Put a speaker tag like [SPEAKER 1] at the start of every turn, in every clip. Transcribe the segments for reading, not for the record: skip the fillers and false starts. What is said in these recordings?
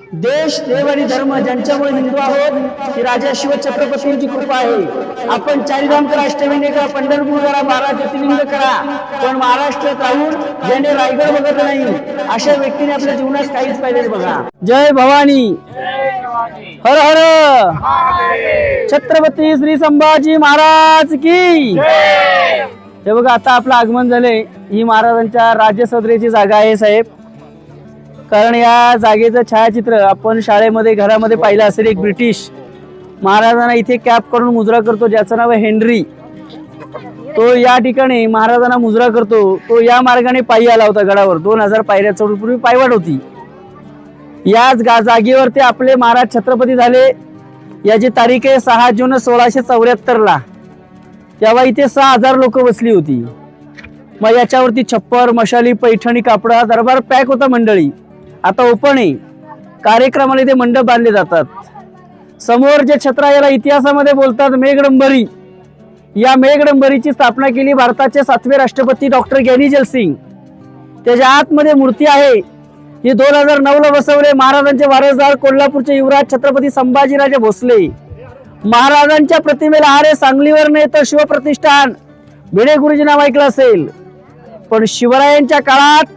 [SPEAKER 1] देश देव आणि धर्म ज्यांच्यामुळे हिंदू आहोत ती राजा शिव छत्रपतींची कृपा आहे। आपण चारिधाम करा, अष्टविनायक करा, पंढरपूर करा, 12 ज्योतिर्लिंग करा, पण महाराष्ट्रात राहून ज्याने रायगड बघत नाही अशा व्यक्तीने आपल्या जीवनात काहीच पाहिजे बघा। जय भवानी, हर हर छत्रपती श्री संभाजी महाराज की। हे बघा आता आपलं आगमन झाले, ही महाराजांच्या राज्यसदरेची जागा आहे साहेब। कारण या जागेचं छायाचित्र आपण शाळेमध्ये घरामध्ये पाहिलं असेल। एक ब्रिटिश महाराजांना इथे कॅप करून मुजरा करतो, ज्याचं नाव आहे हेनरी। तो या ठिकाणी महाराजांना मुजरा करतो, तो या मार्गाने पायी आला होता गडावर। 2000 पायऱ्या चढून पूर्वी पायवाट होती। याच जागेवरती आपले महाराज छत्रपती झाले। याची तारीख आहे 6 जून 1674 ला। तेव्हा इथे 6000 लोक बसली होती। मग याच्यावरती छप्पर, मशाली, पैठणी, कापडा दरबार पॅक होता मंडळी। आता ओपन आहे, कार्यक्रमाला इथे मंडप बांधले जातात। समोर जे छत्र आहे याला इतिहासामध्ये बोलतात मेघडंबरी। या मेघडंबरीची स्थापना केली भारताचे 7वे राष्ट्रपती डॉक्टर ज्ञानीजल सिंग। त्याच्या आतमध्ये मूर्ती आहे, ही 2009 ला बसवले महाराजांचे वारसदार कोल्हापूरचे युवराज छत्रपती संभाजीराजे भोसले। महाराजांच्या प्रतिमेला हार सांगलीवर नाही तर शिवप्रतिष्ठान भिडे गुरुजी नाव ऐकलं असेल। पण शिवरायांच्या काळात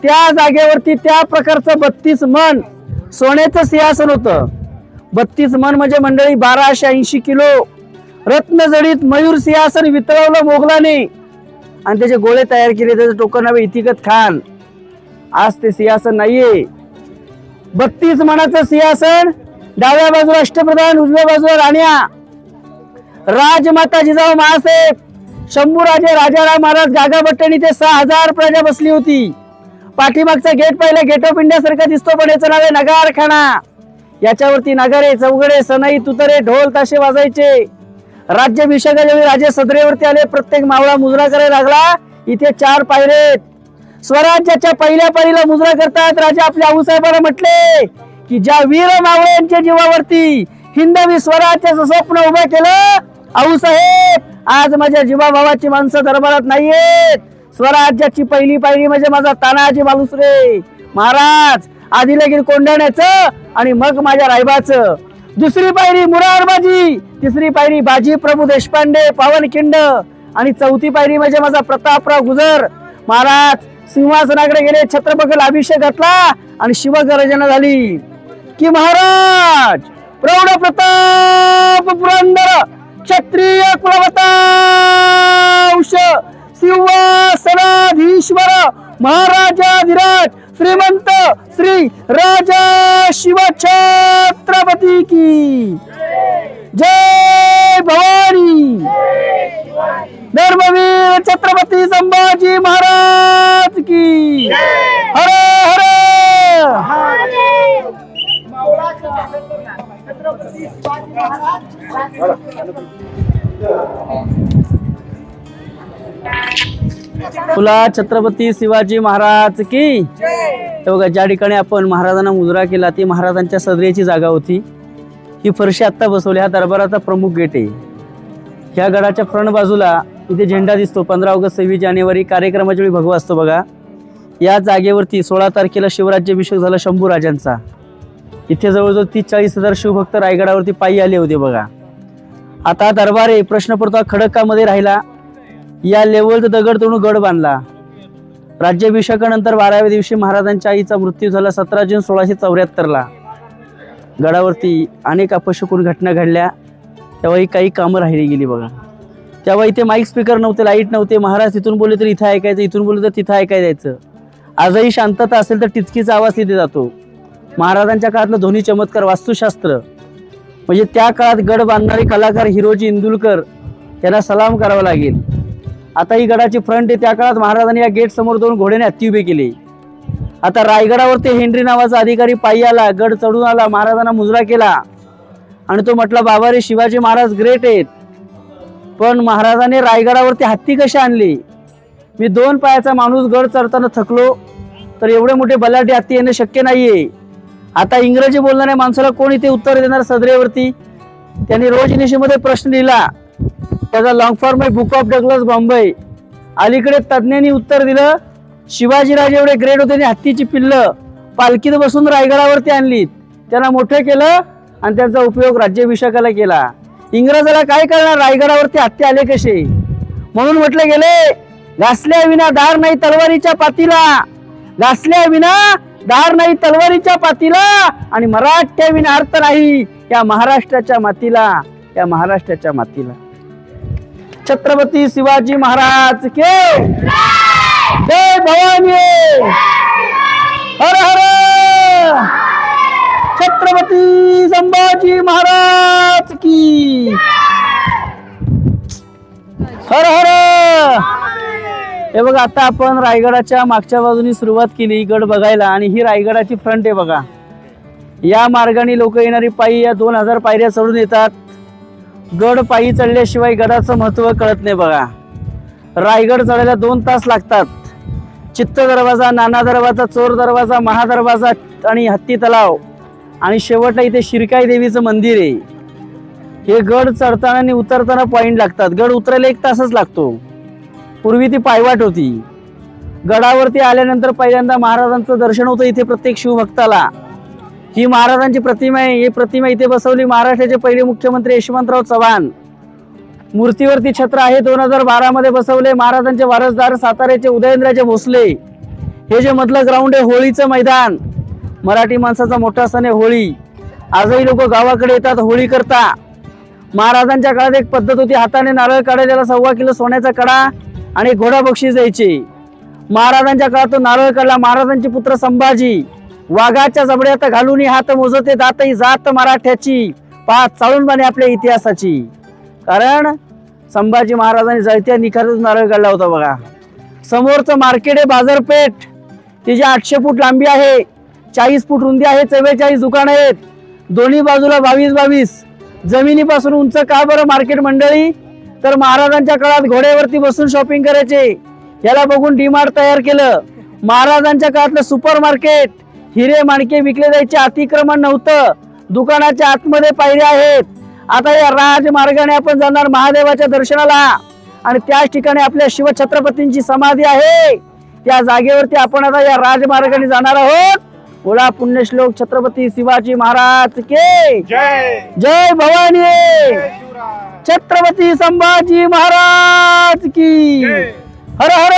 [SPEAKER 1] त्या जागेवरती त्या प्रकारचं 32 मन सोन्याचं सिंहासन होतं। 32 मन म्हणजे मंडळी 1280 किलो रत्नजडित मयूर सिंहासन वितळवलं मोगलाने आणि त्याचे गोळे तयार केले। त्याचं टोकन नाव इतिकत खान। आज ते सिंहासन नाहीये। 32 मनाचं सिंहासन, डाव्या बाजूला अष्टप्रधान, उजव्या बाजूला राण्या, राजमाता जिजाऊ महासाहेब, शंभूराजे राजाराम महाराज, गागाभट्टणी ते 6000 प्रजा बसली होती। पाठीमागचा गेट पाहिला, गेट ऑफ इंडिया सारखा दिसतो, पण याचं नाव आहे नगारखाना। याच्यावरती नगारे, चौघडे, सनई, तुतरे, ढोल ताशे वाजायचे। राज्याभिषेकाच्या वेळी राजे सदरेवरती आले, प्रत्येक मावळा मुजरा करायला लागला। इथे 4 पायरेत। स्वराज्याच्या पहिल्या पायरीला मुजरा करतात राजा आपल्या आऊसाहेबांना म्हटले की ज्या वीर मावळ्यांच्या जीवावरती हिंदवी स्वराज्याचं स्वप्न उभं केलं, आऊसाहेब आज माझ्या जीवाभावाची माणसं दरबारात नाहीयेत। स्वराज्याची पहिली पायरी म्हणजे माझा तानाजी मालुसरे महाराज, आधी लगीन कोंढाण्याचं आणि मग माझ्या रायबाचं। दुसरी पायरी मुरारबाजी, तिसरी पायरी बाजी प्रभू देशपांडे पावनखिंड आणि चौथी पायरी म्हणजे माझा प्रतापराव गुजर महाराज। सिंहासनाकडे गेले, छत्रपतीला अभिषेक घातला आणि शिवगर्जना झाली की महाराज प्रौढ प्रताप पुरंदर क्षत्रिय कुलवंश सिंहासनाधीश्वर महाराजाधिराज श्रीमंत श्री राजा शिव छत्रपती की जय भवानी। धर्मवीर छत्रपती संभाजी महाराज की हर हर। तुला छत्रपती शिवाजी महाराज की। बघा ज्या ठिकाणी आपण महाराजांना मुजरा केला ती महाराजांच्या सदरेची जागा होती। ही फरशी आता बसवली, हा दरबाराचा प्रमुख गेट आहे। ह्या गडाच्या फ्रंट बाजूला इथे झेंडा दिसतो। 15 ऑगस्ट 26 जानेवारी कार्यक्रमाच्या वेळी भगवा असतो बघा। या जागेवरती 16 तारखेला शिवराज्याभिषेक झाला शंभूराजांचा। इथे जवळजवळ 30-40 हजार शिवभक्त रायगडावरती पायी आले होते बघा। आता दरबार आहे, प्रश्न पडतो खडकामध्ये राहिला। या लेवलचा दगड तोडून गड बांधला। राज्याभिषेकानंतर 12व्या दिवशी महाराजांच्या आईचा मृत्यू झाला 17 जून 1674 ला। गडावरती अनेक अपशकुन घटना घडल्या, तेव्हाही काही कामं राहिली गेली बघा। तेव्हा इथे माईक स्पीकर नव्हते, लाईट नव्हते। महाराज तिथून बोलले तर इथं ऐकायचं, इथून बोलले तर तिथं ऐकायचं। आजही शांतता असेल तर टिचकीचा आवाज तिथे जातो। महाराजांच्या काळातलं ध्वनी चमत्कार, वास्तुशास्त्र म्हणजे त्या काळात गड बांधणारे कलाकार हिरोजी इंदुलकर यांना सलाम करावा लागेल। आता ही गडाची फ्रंट आहे, त्या काळात महाराजांनी या गेट समोर 2 घोड्याने हत्ती उभे केले। आता रायगडावरती हेनरी नावाचा अधिकारी पायी आला, गड चढून आला, महाराजांना मुजरा केला आणि तो म्हटला बाबा रे शिवाजी महाराज ग्रेट आहेत, पण महाराजांनी रायगडावरती हत्ती कशी आणली? मी 2 पायाचा माणूस गड चढताना थकलो तर एवढे मोठे बलाढ्य हत्ती येणे शक्य नाहीये। आता इंग्रजी बोलणाऱ्या माणसाला कोण इथे उत्तर देणार सदरेवरती? त्यांनी रोजनिशीमध्ये प्रश्न लिहिला, त्याचा लॉंग फॉर्म आहे बुक ऑफ डगलस बॉम्बे। अलीकडे तज्ञांनी उत्तर दिलं, शिवाजीराजे एवढे ग्रेट होते, हत्तीची पिल्ल पालखीत बसून रायगडावरती आणलीत। त्यांना मोठं केलं आणि त्यांचा उपयोग राज्याभिषेकाला केला. इंग्रजाला काय करणार, रायगडावरती हत्या आले कसे, म्हणून म्हटलं गेले घासल्या विना धार नाही तलवारीच्या पातीला, घासल्या विना धार नाही तलवारीच्या पातीला, आणि मराठ्या विना अर्थ नाही या महाराष्ट्राच्या मातीला, या महाराष्ट्राच्या मातीला. छत्रपती शिवाजी महाराज के जय भवानी, हर हर. छत्रपती संभाजी महाराज की हर हर. हे बघा, आता आपण रायगडाच्या मागच्या बाजूनी सुरुवात केली गड बघायला, आणि ही रायगडाची फ्रंट आहे बघा. या मार्गाने लोक येणारी पायी या 2000 पायऱ्या चढून येतात. गड पायी चढल्याशिवाय गडाचं महत्व कळत नाही बघा. रायगड चढायला 2 तास लागतात. चित्त दरवाजा, नाना दरवाजा, चोर दरवाजा, महादरवाजा आणि हत्ती तलाव, आणि शेवटला इथे शिरकाई देवीचं मंदिर आहे. हे गड चढताना आणि उतरताना पॉइंट लागतात. गड उतरायला 1 तासच लागतो. पूर्वी ती पायवाट होती. गडावरती आल्यानंतर पहिल्यांदा महाराजांचं दर्शन होतं इथे प्रत्येक शिवभक्ताला. ही महाराजांची प्रतिमा आहे. ही प्रतिमा इथे बसवली महाराष्ट्राचे पहिले मुख्यमंत्री यशवंतराव चव्हाण. मूर्तीवरती छत्र आहे. 2012 मध्ये बसवले. महाराजांचे वारसदार साताऱ्याचे उदयनराजे भोसले. हे जे मधलं ग्राउंड आहे होळीचं मैदान, मराठी माणसाचा मोठा सण आहे होळी. आजही लोक गावाकडे येतात होळी करता. महाराजांच्या काळात एक पद्धत होती, हाताने नारळ काढायला 1.25 किलो सोन्याचा कडा आणि घोडा बक्षीस द्यायचे. महाराजांच्या काळात तो नारळ काढला. महाराजांचे पुत्र संभाजी वाघाच्या जबड्यात घालून हात मोजते दातही जात मराठ्याची, पाच चालून बाणे आपल्या इतिहासाची. कारण संभाजी महाराजांनी जळत्या निखारातून नारळ काढला होता बघा. समोरचं मार्केट आहे बाजारपेठ, तिची 800 फूट लांबी आहे, 40 फूट रुंदी आहे, 44 दुकानं आहेत, दोन्ही बाजूला 22 जमिनीपासून उंच. का बरं मार्केट मंडळी, तर महाराजांच्या काळात घोड्यावरती बसून शॉपिंग करायचे. याला बघून डीमार्ट तयार केलं. महाराजांच्या काळातलं सुपर मार्केट, हिरे माणके विकले जायचे, अतिक्रमण नव्हतं, दुकानाच्या आतमध्ये पायऱ्या आहेत. आता या राजमार्गाने आपण जाणार महादेवाच्या दर्शनाला, आणि त्याच ठिकाणी आपल्या शिवछत्रपतींची समाधी आहे. त्या जागेवरती आपण आता या राजमार्गाने जाणार आहोत. बोला पुण्यश्लोक छत्रपती शिवाजी महाराज के जय. जय भवानी. छत्रपती संभाजी महाराज की हर हर.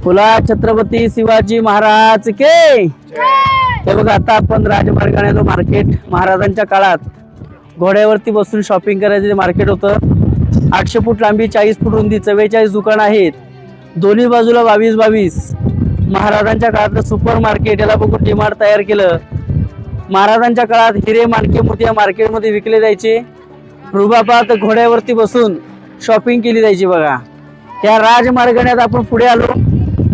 [SPEAKER 1] बोला छत्रपती शिवाजी महाराज के. हे बघा, आता आपण राजमार्गाने आलो. मार्केट महाराजांच्या काळात घोड्यावरती बसून शॉपिंग करायचं मार्केट होतं. 800 फूट लांबी, 40 फूट रुंदी, 44 दुकानं आहेत, दोन्ही बाजूला 22 महाराजांच्या काळातलं सुपर मार्केट. याला बघून डीमार्ट तयार केलं. महाराजांच्या काळात हिरे माणके मोती या मार्केटमध्ये विकले जायचे. रुबाबात घोड्यावरती बसून शॉपिंग केली जायची बघा. या राजमार्गाने आपण पुढे आलो.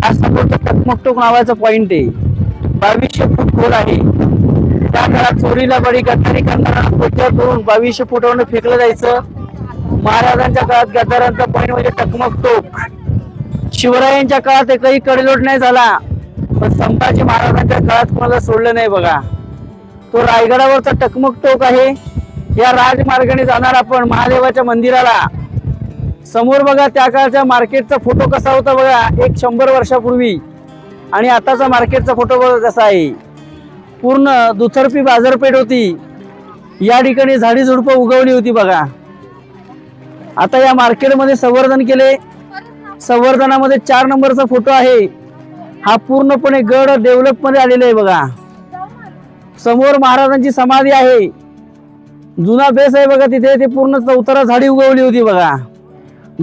[SPEAKER 1] हा समोरचा टकमकटोक नावाचा पॉइंट आहे, 2200 फूट खोल आहे. त्या काळात चोरीला बळी गद्दारी करणारा पोट्या करून 2200 फुटावरून फेकलं जायचं. महाराजांच्या काळात गद्दारांचा पॉइंट म्हणजे टकमकटोक. शिवरायांच्या काळात एकही कडेलोट नाही झाला, पण संभाजी महाराजांच्या काळात कोणाला सोडलं नाही बघा. तो रायगडावरचा टकमकटोक आहे. या राजमार्गाने जाणार आपण महादेवाच्या मंदिराला. समोर बघा त्या काळच्या मार्केटचा फोटो कसा होता बघा, एक 100 वर्षापूर्वी, आणि आताचा मार्केटचा फोटो बघा कसा आहे. पूर्ण दुतर्फी बाजारपेठ होती. या ठिकाणी झाडी झुडपं उगवली होती बघा. आता या मार्केटमध्ये संवर्धन केले. संवर्धनामध्ये 4 नंबरचा फोटो आहे. हा पूर्णपणे गड डेव्हलप मध्ये आलेला आहे बघा. समोर महाराजांची समाधी आहे. जुना बेस आहे बघा तिथे. ते पूर्ण चौथरा झाडी उगवली होती बघा.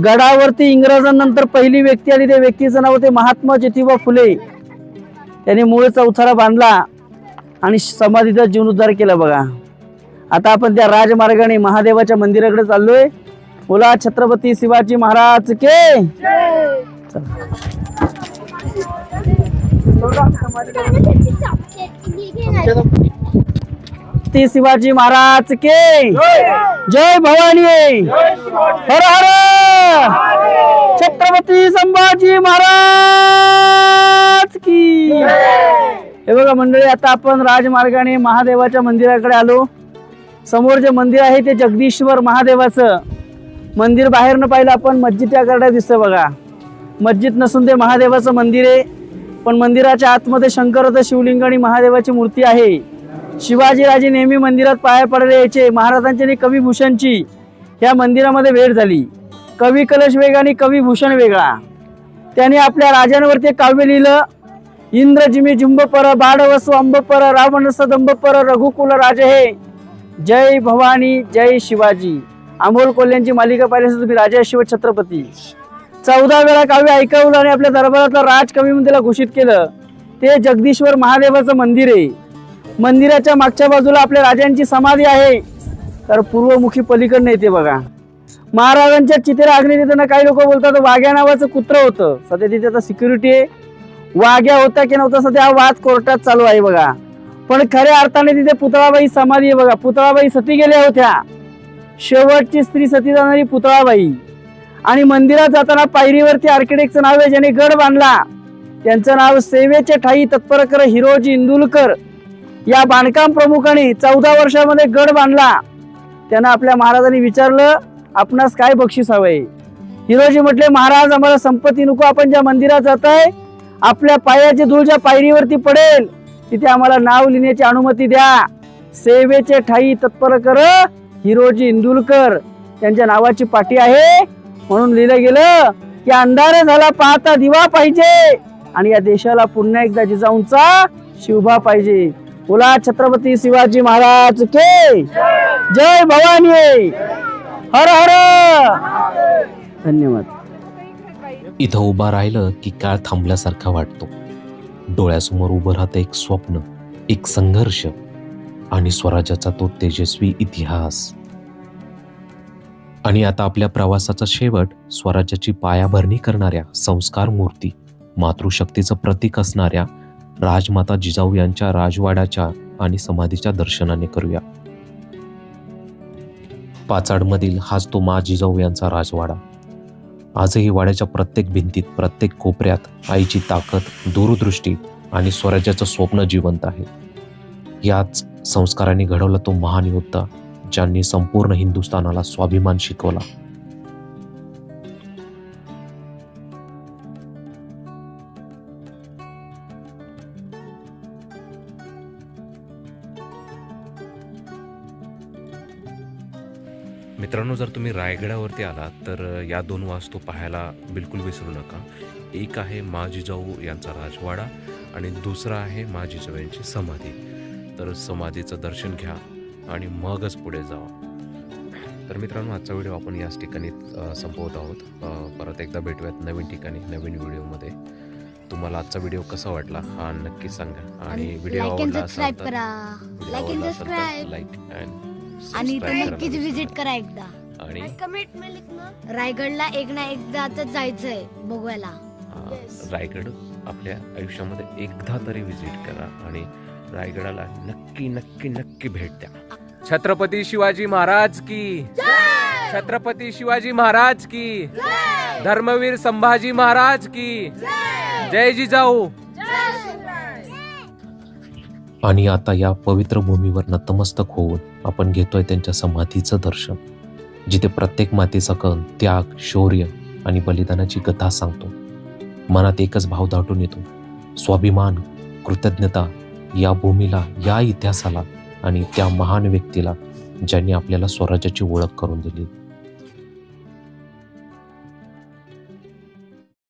[SPEAKER 1] गडावरती इंग्रजांनंतर पहिली व्यक्ती आली. त्या व्यक्तीचं नाव होते महात्मा ज्योतिबा फुले. त्यांनी मूळ चौथरा बांधला आणि समाधीचा जीर्णोद्धार केला बघा. आता आपण त्या राजमार्गाने महादेवाच्या मंदिराकडे चाललोय. बोला छत्रपती शिवाजी महाराज के. छत्रपती शिवाजी महाराज के जय भवानी. हर हर. छत्रपती संभाजी महाराज की. हे बघा मंडळी, आता आपण राजमार्गाने महादेवाच्या मंदिराकडे आलो. समोर जे मंदिर आहे ते जगदीश्वर महादेवाचं मंदिर. बाहेर न पाहिलं आपण मस्जिद त्या करड्या दिसतं बघा. मस्जिद नसून ते महादेवाचं मंदिर आहे. पण मंदिराच्या आतमध्ये शंकराचं शिवलिंग आणि महादेवाची मूर्ती आहे. शिवाजीराजे नेहमी मंदिरात पाया पडायला यायचे. महाराजांची आणि कवी भूषणची या मंदिरामध्ये भेट झाली. कवी कलश वेगळा आणि कवी भूषण वेगळा. त्याने आपल्या राजांवरती एक काव्य लिहिलं. इंद्र जिमी जिंब पर बाडवसु अंब पर रावण सदंब पर रघुकुल राजे हे जय भवानी जय शिवाजी. अमोल कोल्ह्यांची मालिका पाहिल्यास तुम्ही राजा शिव छत्रपती. 14 वेळा काव्य ऐकवलं आणि आपल्या दरबारातला राजकवी म्हणून त्याला घोषित केलं. ते जगदीश्वर महादेवाचं मंदिर आहे. मंदिराच्या मागच्या बाजूला आपल्या राजांची समाधी आहे. तर पूर्वमुखी पलीकडे येते बघा. महाराजांच्या चितेला अग्नी देताना काही लोक बोलतात वाघ्या नावाचं कुत्र होतं. सध्या तिथे आता सिक्युरिटी आहे. वाघ्या होता की नव्हता सध्या हा वाद कोर्टात चालू आहे बघा. पण खऱ्या अर्थाने तिथे पुतळाबाई समाधी आहे बघा. पुतळाबाई सती गेल्या होत्या. शेवटची स्त्री सती जाणारी पुतळाबाई. आणि मंदिरात जाताना पायरीवरती आर्किटेक्टचं नाव आहे ज्याने गड बांधला. त्यांचं नाव सेवेचे ठाई तत्पर कर हिरोजी इंदुलकर. या बांधकाम प्रमुखांनी 14 वर्षामध्ये गड बांधला. त्यांना आपल्या महाराजांनी विचारलं आपणास काय बक्षीस हवंय. हिरोजी म्हटले महाराज आम्हाला संपत्ती नको. आपण ज्या मंदिरात जाताय आपल्या पायाची धूळ ज्या पायरीवरती पडेल तिथे आम्हाला नाव लिहिण्याची अनुमती द्या. सेवेचे ठाई तत्पर कर हिरोजी इंदुलकर. त्यांच्या नावाची पाटी आहे म्हणून लिहिलं गेलं की अंधार झाला पाहता दिवा पाहिजे आणि या देशाला पुन्हा एकदा जिजाऊंचा शिवभा पाहिजे. बोला छत्रपती शिवाजी महाराज के जय भवानी. हर हर. धन्यवाद.
[SPEAKER 2] इथं उभा राहिलं की काळ थांबल्यासारखा वाटतो. डोळ्यासमोर उभं राहतं एक स्वप्न, एक संघर्ष आणि स्वराज्याचा तो तेजस्वी इतिहास. आणि आता आपल्या प्रवासाचा शेवट स्वराज्याची पायाभरणी करणाऱ्या संस्कार मूर्ती, मातृशक्तीचं प्रतीक असणाऱ्या राजमाता जिजाऊ यांच्या राजवाड्याच्या आणि समाधीच्या दर्शनाने करूया. पाचाडमधील हाच तो मा जिजाऊ यांचा राजवाडा. आजही वाड्याच्या प्रत्येक भिंतीत, प्रत्येक कोपऱ्यात आईची ताकद, दूरदृष्टी आणि स्वराज्याचं स्वप्न जिवंत आहे. याच संस्कारांनी घडवला तो महान योद्धा ज्यांनी संपूर्ण हिंदुस्थानाला स्वाभिमान शिकवला.
[SPEAKER 3] मित्रांनो, जर तुम्ही रायगडावरती आलात तर या 2 वास्तू पाहायला बिलकुल विसरू नका. एक आहे मा जिजाऊ यांचा राजवाडा आणि दुसरा आहे मा जिजाऊ यांची समाधी. तर समाधीचं दर्शन घ्या आणि मगच पुढे जावा. तर मित्रांनो, आजचा व्हिडिओ आपण याच ठिकाणी संपवत आहोत. परत एकदा भेटूयात नवीन ठिकाणी नवीन व्हिडिओमध्ये. तुम्हाला आजचा व्हिडिओ कसा वाटला हा नक्की सांगा. आणि व्हिडिओ आवडला असेल तर लाईक
[SPEAKER 4] आणि इथे नक्कीच विजिट करा एकदा.
[SPEAKER 3] आणि
[SPEAKER 4] कमेंट में लिखना. रायगडला एक ना एकदा आता जायचंय बघायला.
[SPEAKER 3] रायगड आपल्या आयुष्यामध्ये एकदा तरी विजिट करा आणि रायगडाला नक्की नक्की नक्की भेट द्या. छत्रपती शिवाजी महाराज की, छत्रपती शिवाजी महाराज की, धर्मवीर संभाजी महाराज की जय जिजाऊ.
[SPEAKER 2] आणि आता या पवित्र भूमीवर नतमस्तक होऊन आपण घेतोय त्यांच्या समाधीचं दर्शन, जिथे प्रत्येक मातेचा कण त्याग, शौर्य आणि बलिदानाची कथा सांगतो. मनात एकच भाव दाटून येतो, स्वाभिमान, कृतज्ञता या भूमीला, या इतिहासाला आणि त्या महान व्यक्तीला ज्यांनी आपल्याला स्वराज्याची ओळख करून दिली.